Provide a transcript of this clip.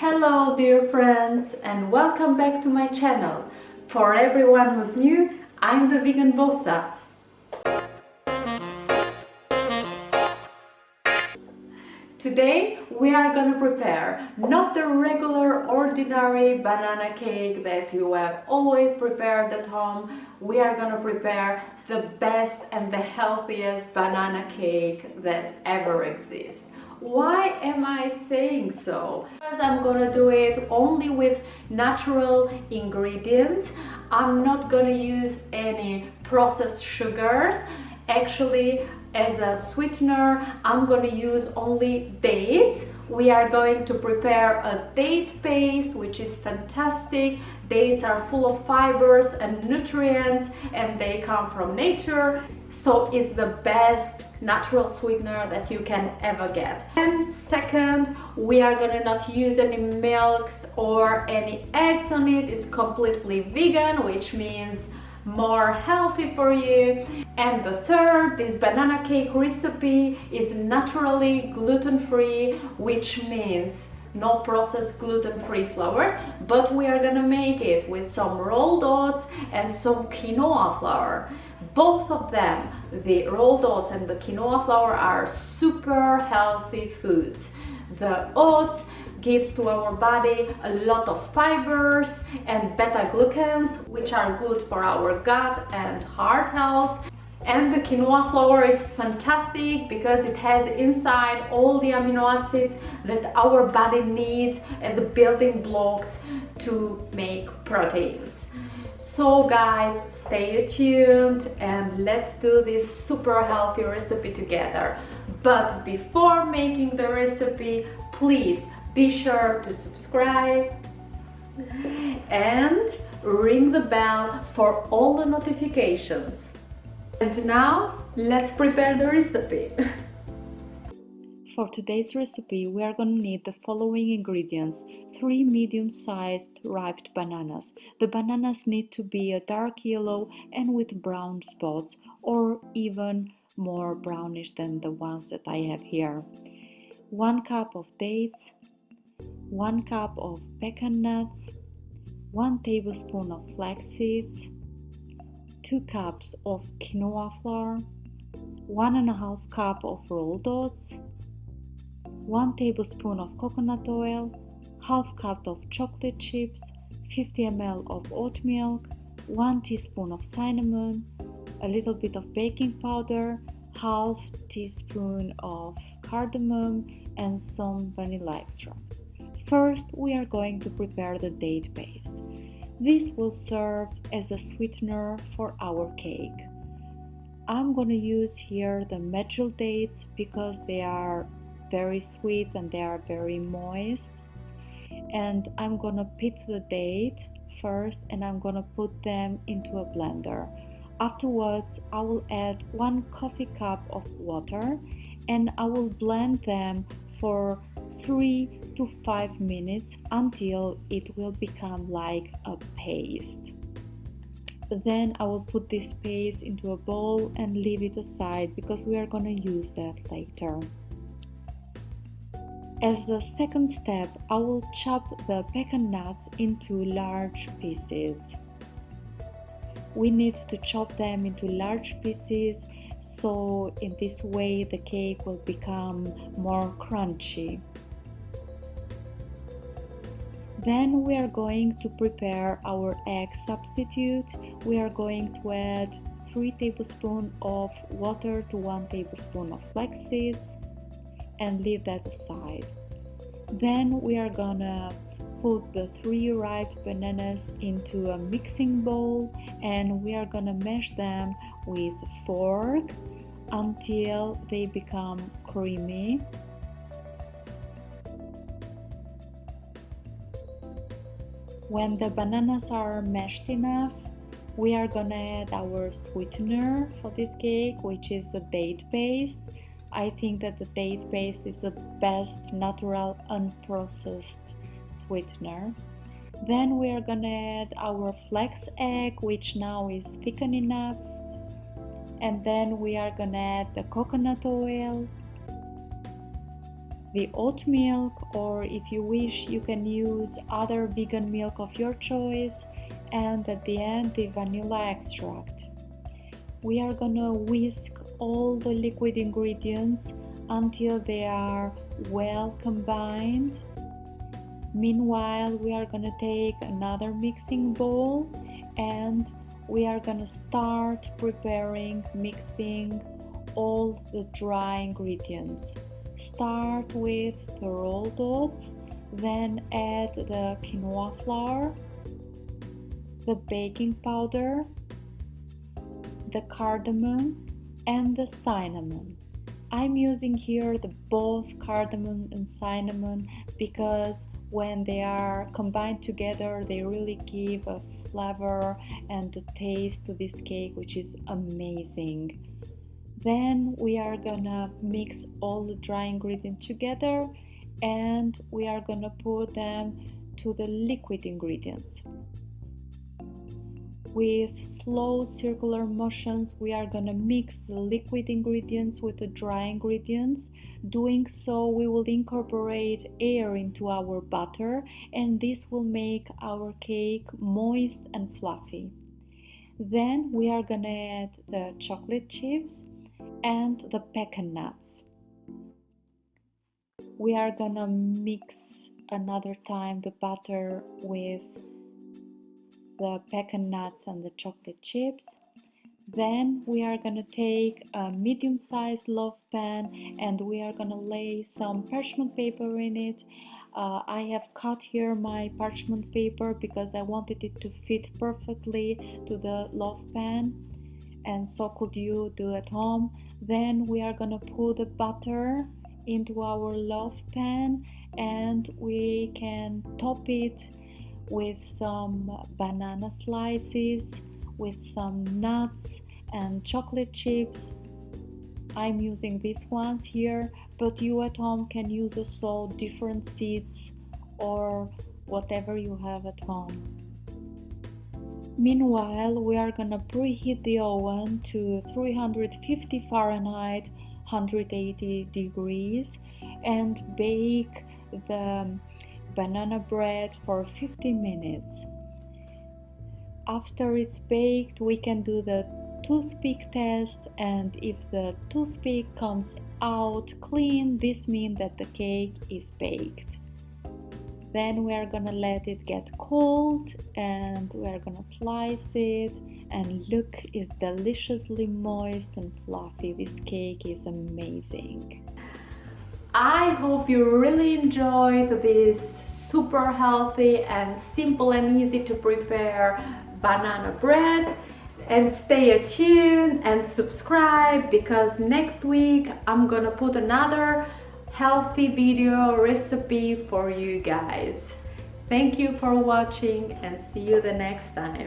Hello dear friends and welcome back to my channel. For everyone who's new, I'm the vegan Bossa. Today we are gonna prepare not the regular ordinary banana cake that you have always prepared at home. We are gonna prepare the best and the healthiest banana cake that ever exists. Why am I saying so? Because I'm gonna do it only with natural ingredients. I'm not gonna use any processed sugars. Actually, as a sweetener, I'm going to use only dates. We are going to prepare a date paste, which is fantastic. Dates are full of fibers and nutrients, and they come from nature. So it's the best natural sweetener that you can ever get. And second, we are going to not use any milks or any eggs on it. It's completely vegan, which means more healthy for you. And the third, this banana cake recipe is naturally gluten-free, which means no processed gluten-free flours, but we are gonna make it with some rolled oats and some quinoa flour. Both of them, the rolled oats and the quinoa flour, are super healthy foods. The oats gives to our body a lot of fibers and beta-glucans, which are good for our gut and heart health. And the quinoa flour is fantastic because it has inside all the amino acids that our body needs as building blocks to make proteins. So guys, stay tuned and let's do this super healthy recipe together. But before making the recipe, please be sure to subscribe and ring the bell for all the notifications. And now, let's prepare the recipe. For today's recipe, we are going to need the following ingredients: 3 medium-sized ripe bananas. The bananas need to be a dark yellow and with brown spots, or even more brownish than the ones that I have here. 1 cup of dates, 1 cup of pecan nuts, 1 tablespoon of flax seeds, 2 cups of quinoa flour, 1.5 cup of rolled oats, 1 tablespoon of coconut oil, half cup of chocolate chips, 50 ml of oat milk, 1 teaspoon of cinnamon, a little bit of baking powder, half teaspoon of cardamom, and some vanilla extract. First, we are going to prepare the date paste. This will serve as a sweetener for our cake. I'm going to use here the medjool dates because they are very sweet and they are very moist. And I'm going to pit the date first and I'm going to put them into a blender. Afterwards, I will add 1 coffee cup of water and I will blend them for 3 to 5 minutes until it will become like a paste. Then I will put this paste into a bowl and leave it aside because we are going to use that later. As a second step, I will chop the pecan nuts into large pieces. We need to chop them into large pieces so in this way the cake will become more crunchy. Then we are going to prepare our egg substitute. We are going to add 3 tablespoons of water to 1 tablespoon of flax seeds and leave that aside. Then we are gonna put the 3 ripe bananas into a mixing bowl and we are gonna mash them with a fork until they become creamy. When the bananas are mashed enough, we are gonna add our sweetener for this cake, which is the date paste. I think that the date paste is the best natural unprocessed sweetener. Then we are gonna add our flax egg, which now is thickened enough. And then we are gonna add the coconut oil, the oat milk, or if you wish you can use other vegan milk of your choice, and at the end the vanilla extract. We are gonna whisk all the liquid ingredients until they are well combined. Meanwhile, we are gonna take another mixing bowl and we are gonna start preparing mixing all the dry ingredients. Start with the rolled oats, then add the quinoa flour, the baking powder, the cardamom, and the cinnamon. I'm using here both cardamom and cinnamon because when they are combined together they really give a flavor and a taste to this cake which is amazing. Then we are gonna mix all the dry ingredients together and we are gonna put them to the liquid ingredients. With slow circular motions, we are gonna mix the liquid ingredients with the dry ingredients. Doing so, we will incorporate air into our butter and this will make our cake moist and fluffy. Then we are gonna add the chocolate chips and the pecan nuts. We are gonna mix another time the butter with the pecan nuts and the chocolate chips. Then we are gonna take a medium-sized loaf pan and we are gonna lay some parchment paper in it. I have cut here my parchment paper because I wanted it to fit perfectly to the loaf pan, and so could you do at home. Then we are gonna put the butter into our loaf pan and we can top it with some banana slices, with some nuts and chocolate chips. I'm using these ones here, but you at home can use also different seeds or whatever you have at home. Meanwhile, we are gonna preheat the oven to 350 Fahrenheit, 180 degrees, and bake the banana bread for 15 minutes. After it's baked, we can do the toothpick test, and if the toothpick comes out clean, this means that the cake is baked. Then we are gonna let it get cold and we are gonna slice it, and look, it's deliciously moist and fluffy. This cake is amazing. I hope you really enjoyed this super healthy and simple and easy to prepare banana bread, and stay tuned and subscribe because next week I'm gonna put another healthy video recipe for you guys. Thank you for watching and see you the next time.